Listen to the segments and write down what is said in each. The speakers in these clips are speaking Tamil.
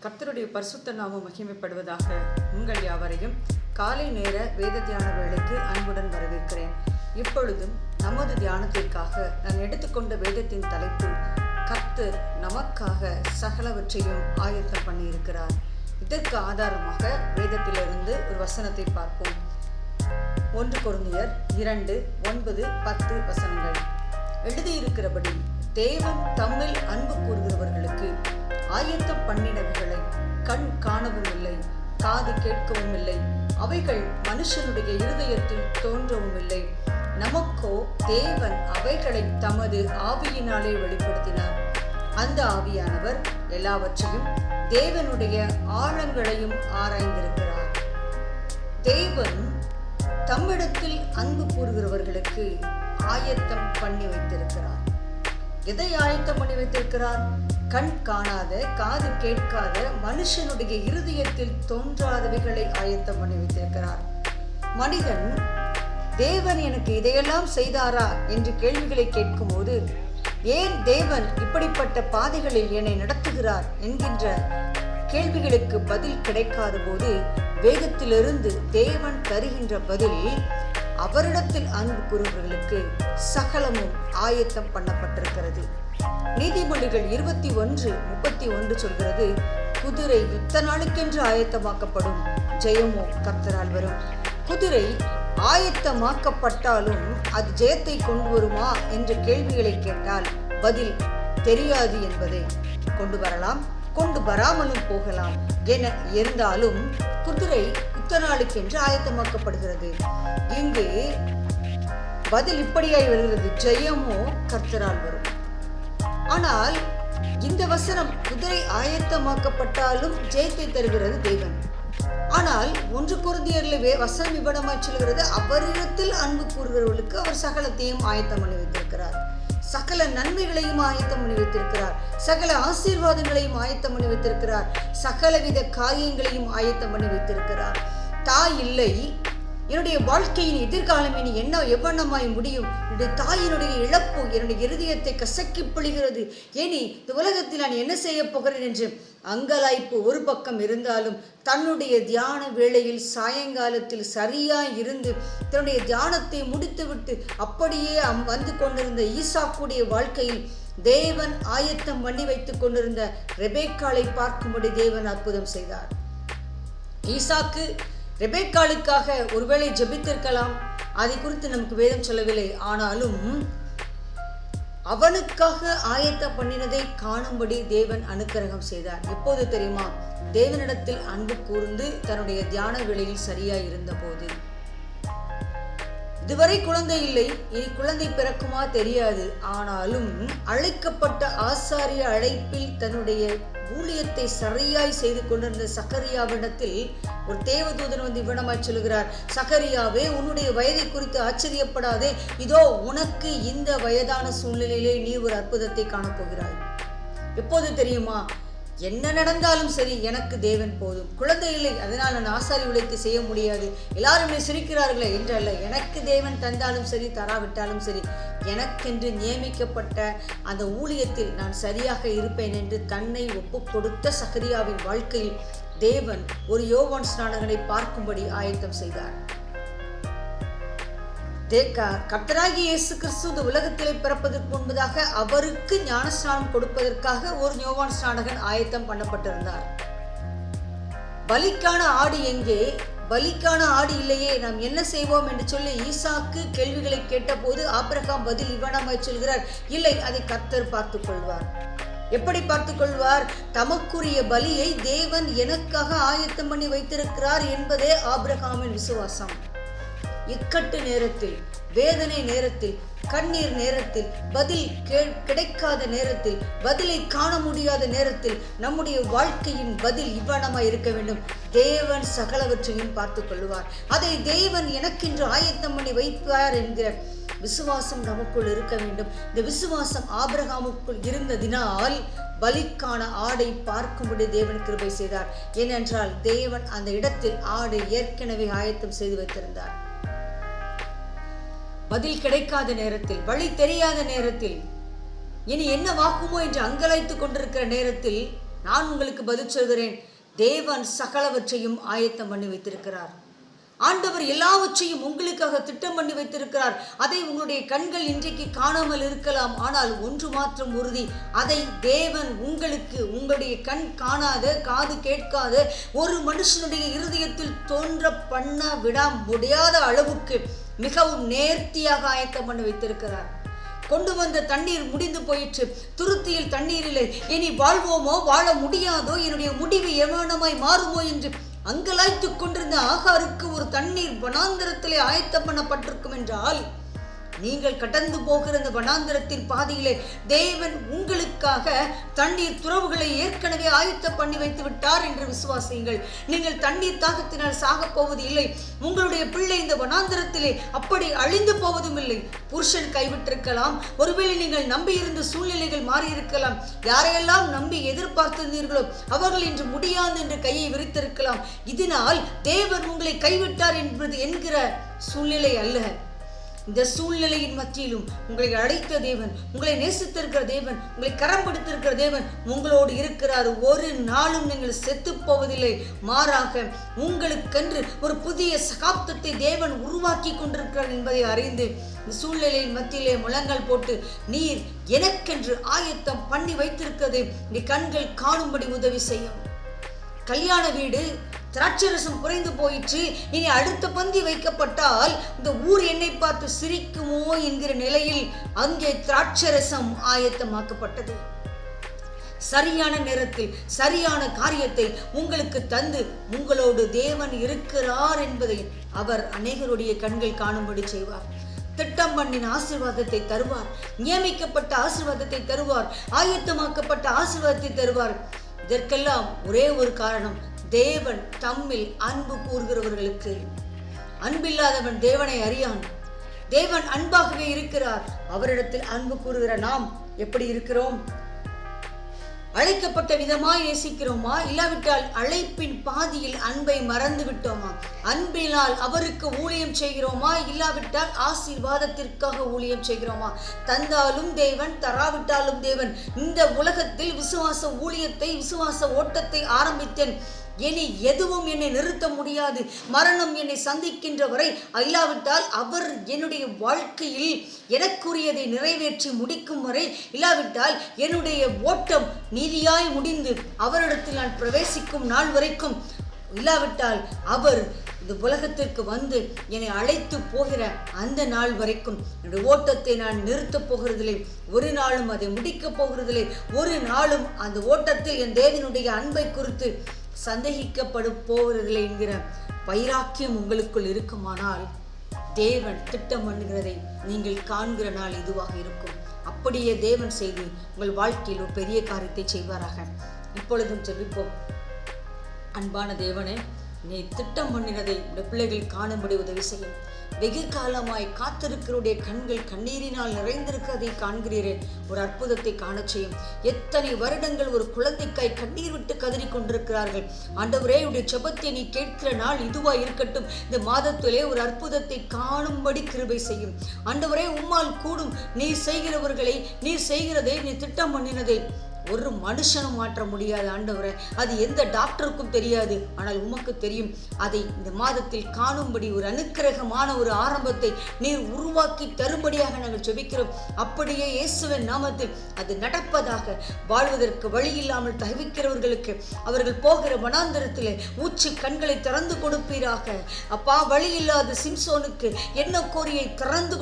கர்த்தருடைய பரிசுத்த நாமம் மகிமைப்படுவதாக. உங்கள் யாவரையும் காலை நேர வேத தியான வேளைக்கு அன்புடன் வரவேற்கிறேன். இப்பொழுதும் நமது தியானத்திற்காக நான் எடுத்துக்கொண்ட வேதத்தின் தலைப்பு, கர்த்தர் நமக்காக சகலவற்றையும் ஆயத்தம் பண்ணியிருக்கிறார். இதற்கு ஆதாரமாக வேதத்திலிருந்து ஒரு வசனத்தை பார்ப்போம். 1 கொரிந்தியர் 2:9-10 வசனங்கள். எழுதியிருக்கிறபடி, தேவன் தம்மில் அன்பு கூறுகிறவர்களுக்கு ஆயத்தம் பண்ணினவைகளை கண் காணவும் இல்லை, காது கேட்கவும் இல்லை, அவைகள் மனுஷனுடைய இருதயத்தில் தோன்றவும் இல்லை. நமக்கோ தேவன் அவைகளை தமது ஆவியினாலே வெளிப்படுத்தினார். அந்த ஆவியானவர் எல்லாவற்றையும் தேவனுடைய ஆழங்களையும் ஆராய்ந்திருக்கிறார். தேவன் தம்மிடத்தில் அன்பு கூறுகிறவர்களுக்கு ஆயத்தம் பண்ணி வைத்திருக்கிறார். எதை ஆயத்தம் பண்ணி வைத்திருக்கிறார்? கண் காணாத, காது கேட்காத, மனுஷனுடைய இருதயத்தில் தோன்றாதவைகளை ஆயத்தம் பண்ணி வைத்திருக்கிறார். மனிதன் தேவன் எனக்கு இதையெல்லாம் செய்தாரா என்று கேள்விகளை கேட்கும் போது, ஏன் தேவன் இப்படிப்பட்ட பாதைகளில் என்னை நடத்துகிறார் என்கின்ற கேள்விகளுக்கு பதில் கிடைக்காத போது, வேதத்திலிருந்து தேவன் தருகின்ற பதில், அவரிடத்தில் அன்பு கூறுவர்களுக்கு சகலமும் ஆயத்தம் பண்ணப்பட்டிருக்கிறது. நீதிமொழிகள் 21:31 சொல்கிறது, குதிரை யுத்த நாளுக்கென்று ஆயத்தமாக்கப்படும், ஜெயமோ கர்த்தரால் வரும். குதிரை ஆயத்தமாக்கப்பட்டாலும் அது ஜெயத்தை கொண்டு வருமா என்ற கேள்விகளை கேட்டால் பதில் தெரியாது என்பதை கொண்டு வரலாம், கொண்டு வராமலும் போகலாம் என இருந்தாலும் குதிரை யுத்த நாளுக்கென்று ஆயத்தமாக்கப்படுகிறது. இங்கு பதில் இப்படியாய் வருகிறது, ஜெயமோ கர்த்தரால் வரும். ஆனால் இந்த வசனம், குதிரை ஆயத்தமாக்கப்பட்டாலும் ஜெயத்தை தருகிறது தேவன். ஆனால் 1 கொரிந்தியர்ல வசனம் இவ்விடமாய் சொல்கிறது, அவரிடத்தில் அன்பு கூறுகிறவர்களுக்கு அவர் சகலத்தையும் ஆயத்தம் பண்ணி வைத்திருக்கிறார், சகல நன்மைகளையும் ஆயத்தம் பண்ணி வைத்திருக்கிறார், சகல ஆசீர்வாதங்களையும் ஆயத்தம் பண்ணி வைத்திருக்கிறார், சகலவித காரியங்களையும் ஆயத்தம் பண்ணி வைத்திருக்கிறார். தாய் இல்லை, என்னுடைய வாழ்க்கையின் எதிர்காலம் இனி என்ன எவ்வண்ணமாய் முடியும், என்னுடைய தாயினுடைய இழப்பு என்னுடைய இருதயத்தை கசக்கி பிழிகிறது, இனி இந்த உலகத்தில் நான் என்ன செய்ய போகிறேன் என்று அங்கலாய்ப்பு ஒரு பக்கம் இருந்தாலும், தன்னுடைய தியான வேளையில் சாயங்காலத்தில் சரியாய் இருந்து தன்னுடைய தியானத்தை முடித்துவிட்டு அப்படியே வந்து கொண்டிருந்த ஈசாக்குடைய வாழ்க்கையில் தேவன் ஆயத்தம் பண்ணி வைத்துக் கொண்டிருந்த ரெபேக்காளை பார்க்கும்படி தேவன் அற்புதம் செய்தார். ஈசாக்கு ரெபேக்காளுக்காக ஒருவேளை ஜெபித்திருக்கலாம், அதை குறித்து நமக்கு வேதம் சொல்லவில்லை. ஆனாலும் அவனுக்காக ஆயத்தம் பண்ணினதை காணும்படி தேவன் அனுக்கிரகம் செய்தார். எப்போது தெரியுமா? தேவனிடத்தில் அன்பு கூர்ந்து தன்னுடைய தியான வேளையில் சரியாய் இருந்த போது. இதுவரை குழந்தை இல்லை, இனி குழந்தை பிறக்குமா தெரியாது. ஆனாலும் அழைக்கப்பட்ட ஆசாரிய அழைப்பில் தன்னுடைய ஊழியத்தை சரியாய் செய்து கொண்டிருந்த சகரியாவிடத்தில் ஒரு தேவதூதன் வந்து இவ்விடமாய் சொல்லுகிறார், சகரியாவே, உன்னுடைய வயதை குறித்து ஆச்சரியப்படாதே, இதோ உனக்கு இந்த வயதான சூழ்நிலையிலே நீ ஒரு அற்புதத்தை காணப்போகிறாய். எப்போது தெரியுமா? என்ன நடந்தாலும் சரி, எனக்கு தேவன் போதும். குழந்தை இல்லை, அதனால் நான் ஆசாரி ஊழியத்தை செய்ய முடியாது, எல்லாருமே சிரிக்கிறார்களே என்றல்ல, எனக்கு தேவன் தந்தாலும் சரி தராவிட்டாலும் சரி, எனக்கென்று நியமிக்கப்பட்ட அந்த ஊழியத்தில் நான் சரியாக இருப்பேன் என்று தன்னை ஒப்பு கொடுத்த சகரியாவின் வாழ்க்கையில் தேவன் ஒரு யோவான் ஸ்நானகனை பார்க்கும்படி ஆயத்தம் செய்தார். கர்த்தராகிய இயேசு கிறிஸ்து இந்த உலகத்திலே பிறப்பதற்கு முன்பதாக அவருக்கு ஞானஸ்நானம் கொடுப்பதற்காக ஒரு யோவான் ஸ்நானகன் ஆயத்தம் பண்ணப்பட்டிருந்தார். பலிக்கான ஆடு எங்கே? பலிக்கான ஆடு இல்லையே, நாம் என்ன செய்வோம் என்று சொல்லி ஈசாக்கு கேள்விகளை கேட்டபோது ஆபிரகாம் பதில் இவ்விடமாய் சொல்கிறார், இல்லை, அதை கர்த்தர் பார்த்துக் கொள்வார். எப்படி பார்த்துக் கொள்வார்? தமக்குரிய பலியை தேவன் எனக்காக ஆயத்தம் பண்ணி வைத்திருக்கிறார் என்பதே ஆபிரகாமின் விசுவாசம். இக்கட்டு நேரத்தில், வேதனை நேரத்தில், கண்ணீர் நேரத்தில், பதில் கிடைக்காத நேரத்தில், பதிலை காண முடியாத நேரத்தில் நம்முடைய வாழ்க்கையின் பதில் இவ்வளமாய் இருக்க வேண்டும். தேவன் சகலவற்றையும் பார்த்துக் கொள்வார். அதை தேவன் எனக்கென்று ஆயத்தம் பண்ணி வைப்பார் என்கிற விசுவாசம் நமக்குள் இருக்க வேண்டும். இந்த விசுவாசம் ஆபிரகாமுக்குள் இருந்ததினால் பலிக்கான ஆடை பார்க்கும்படி தேவன் கிருபை செய்தார். ஏனென்றால் தேவன் அந்த இடத்தில் ஆடை ஏற்கனவே ஆயத்தம் செய்து வைத்திருந்தார். பதில் கிடைக்காத நேரத்தில், வழி தெரியாத நேரத்தில், இனி என்ன வாக்குமோ என்று அங்கலாய்த்து கொண்டிருக்கிற நேரத்தில் நான் உங்களுக்கு பதில் சொல்கிறேன், தேவன் சகலவற்றையும் ஆயத்தம் பண்ணி வைத்திருக்கிறார். ஆண்டவர் எல்லாவற்றையும் உங்களுக்காக திட்டம் பண்ணி வைத்திருக்கிறார். அதை உங்களுடைய கண்கள் இன்றைக்கு காணாமல் இருக்கலாம். ஆனால் ஒன்று மாத்திரம் உறுதி, அதை தேவன் உங்களுக்கு உங்களுடைய கண் காணாத, காது கேட்காத, ஒரு மனுஷனுடைய இருதயத்தில் தோன்ற பண்ண விட முடியாத அளவுக்கு மிகவும் நேர்த்தியாக ஆயத்தம் பண்ணி வைத்திருக்கிறார். கொண்டு வந்த தண்ணீர் முடிந்து போயிற்று. துருத்தியில் தண்ணீர் இல்லை. இனி வாழ்வோமோ வாழ முடியாதோ, என்னுடைய முடிவு எவனமாய் மாறுமோ என்று அங்கலாய்த்து கொண்டிருந்த ஆகாருக்கு ஒரு தண்ணீர் வனாந்தரத்திலே ஆயத்தம் பண்ணப்பட்டிருக்கும் என்றால், நீங்கள் கடந்து போகிற இந்த வனாந்தரத்தின் பாதையிலே தேவன் உங்களுக்காக தண்ணீர் துறவுகளை ஏற்கனவே ஆயத்தம் பண்ணி வைத்து விட்டார் என்று விசுவாசியுங்கள். நீங்கள் தண்ணீர் தாகத்தினால் சாகப் போவது இல்லை. உங்களுடைய பிள்ளை இந்த வனாந்தரத்திலே அப்படி அழிந்து போவதும் இல்லை. புருஷன் கைவிட்டிருக்கலாம். ஒருவேளை நீங்கள் நம்பியிருந்த சூழ்நிலைகள் மாறியிருக்கலாம். யாரையெல்லாம் நம்பி எதிர்பார்த்திருந்தீர்களோ அவர்கள் இன்று முடியாது என்று கையை விரித்திருக்கலாம். இதனால் தேவன் உங்களை கைவிட்டார் என்கிற சூழ்நிலை அல்ல. இந்த சூழ்நிலையின் மத்தியிலும் உங்களை அழைத்த தேவன், உங்களை நேசித்திருக்கிற தேவன், உங்களை கரம் பிடித்திருக்கிற தேவன் உங்களோடு இருக்கிறார். ஒரு நாளும் நீங்கள் செத்து போவதில்லை. மாறாக உங்களுக்கென்று ஒரு புதிய சகாப்தத்தை தேவன் உருவாக்கி கொண்டிருக்கிறார் என்பதை அறிந்து இந்த சூழ்நிலையின் மத்தியிலே முழங்கால் போட்டு, நீர் எனக்கென்று ஆயத்தம் பண்ணி வைத்திருக்கிறது இந்த கண்கள் காணும்படி உதவி செய்யும். கல்யாண வீடு திராட்சரசம் குறைந்து போயிற்று, இனி அடுத்த பந்தி வைக்கப்பட்டால் இந்த ஊர் என்னை பார்த்து சிரிக்குமோ என்கிற நிலையில் அங்கே திராட்சரசம் ஆயத்தமாக்கப்பட்டது. சரியான நேரத்தில் சரியான காரியத்தை உங்களுக்கு தந்து உங்களோடு தேவன் இருக்கிறார் என்பதை அவர் அநேகருடைய கண்கள் காணும்படி செய்வார். திட்டம் பண்ணின ஆசீர்வாதத்தை தருவார். நியமிக்கப்பட்ட ஆசீர்வாதத்தை தருவார். ஆயத்தமாக்கப்பட்ட ஆசீர்வாதத்தை தருவார். இதற்கெல்லாம் ஒரே ஒரு காரணம், தேவன் தம்மில் அன்பு கூறுகிறவர்களுக்கு. அன்பில்லாதவன் தேவனை அறியான். தேவன் அன்பாகவே இருக்கிறார். அவரிடத்தில் அன்பு கூறுகிற நாம் எப்படி இருக்கிறோம்? அழைக்கப்பட்ட விதமாய் நேசிக்கிறோமா? இல்லாவிட்டால் அழைப்பின் பாதியில் அன்பை மறந்து விட்டோமா? அன்பினால் அவருக்கு ஊழியம் செய்கிறோமா? இல்லாவிட்டால் ஆசீர்வாதத்திற்காக ஊழியம் செய்கிறோமா? தந்தாலும் தேவன், தராவிட்டாலும் தேவன். இந்த உலகத்தில் விசுவாச ஊழியத்தை, விசுவாச ஓட்டத்தை ஆரம்பித்தேன். இனி எதுவும் என்னை நிறுத்த முடியாது. மரணம் என்னை சந்திக்கின்ற வரை, இல்லாவிட்டால் அவர் என்னுடைய வாழ்க்கையில் எனக்குரியதை நிறைவேற்றி முடிக்கும் வரை, இல்லாவிட்டால் என்னுடைய ஓட்டம் நீதியாய் முடிந்து அவரிடத்தில் நான் பிரவேசிக்கும் நாள் வரைக்கும், இல்லாவிட்டால் அவர் இந்த உலகத்திற்கு வந்து என்னை அழைத்து போகிற அந்த நாள் வரைக்கும் என்னுடைய ஓட்டத்தை நான் நிறுத்தப் போகிறதில்லை. ஒரு நாளும் அதை முடிக்கப் போகிறதில்லை. ஒரு நாளும் அந்த ஓட்டத்தில் என் தேவனுடைய அன்பை குறித்து சந்தேகிக்கப்படும் போவதில்லை என்கிற வைராக்கியம் உங்களுக்குள் இருக்குமானால், தேவன் திட்டம் பண்ணுகிறதை நீங்கள் காண்கிற நாள் இதுவாக இருக்கும். அப்படியே தேவன் செய்து உங்கள் வாழ்க்கையில் ஒரு பெரிய காரியத்தை செய்வாராக. இப்பொழுதும் ஜெபிப்போம். அன்பான தேவனே, நீ திட்டம் பண்ணினதை உடைய பிள்ளைகள் காணும்படி உதவி செய்யும். வெகு காலமாய் காத்திருக்கிறோடைய கண்கள் கண்ணீரினால் நிறைந்திருக்கிறதை காண்கிறீரே, ஒரு அற்புதத்தை காண செய்யும். எத்தனை வருடங்கள் ஒரு குழந்தைக்காய் கண்ணீர் விட்டு கதறி கொண்டிருக்கிறார்கள். ஆண்டவரே, உடைய ஜெபத்தை நீ கேட்கிற நாள் இதுவா இருக்கட்டும். இந்த மாதத்திலே ஒரு அற்புதத்தை காணும்படி கிருபை செய்யும். ஆண்டவரே, உம்மால் கூடும். நீர் செய்கிறவர்களை, நீர் செய்கிறதை, நீ திட்டம் பண்ணினதை ஒரு மனுஷனும் மாற்ற முடியாது. ஆண்டவரே, அது எந்த டாக்டருக்கும் தெரியாது. ஆனால் உமக்கு தெரியும். அதை இந்த மாதத்தில் காணும்படி ஒரு அனுக்கிரகமான ஒரு ஆரம்பத்தை நீர் உருவாக்கி தரும்படியாக நாங்கள் ஜெபிக்கிறோம். அப்படியே இயேசுவின் நாமத்தில் அது நடப்பதாக. வாழ்வதற்கு வழி இல்லாமல் தவிக்கிறவர்களுக்கு அவர்கள் போகிற வனாந்தரத்திலே ஊற்று கண்களை திறந்து கொடுப்பீராக. அப்பா, வழி இல்லாத சிம்சோனுக்கு என்ன கோரியை திறந்து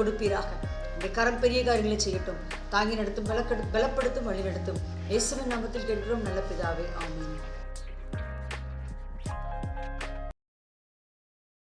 கொடுப்பீராக. கரம் பெரிய காரியங்களை செய்யட்டும். தாங்கி நடத்தும், பலப்படுத்தும், வழி நடத்தும். இயேசுவின் நாமத்தில் கேட்கிறோம் நல்ல பிதாவே, ஆமென்.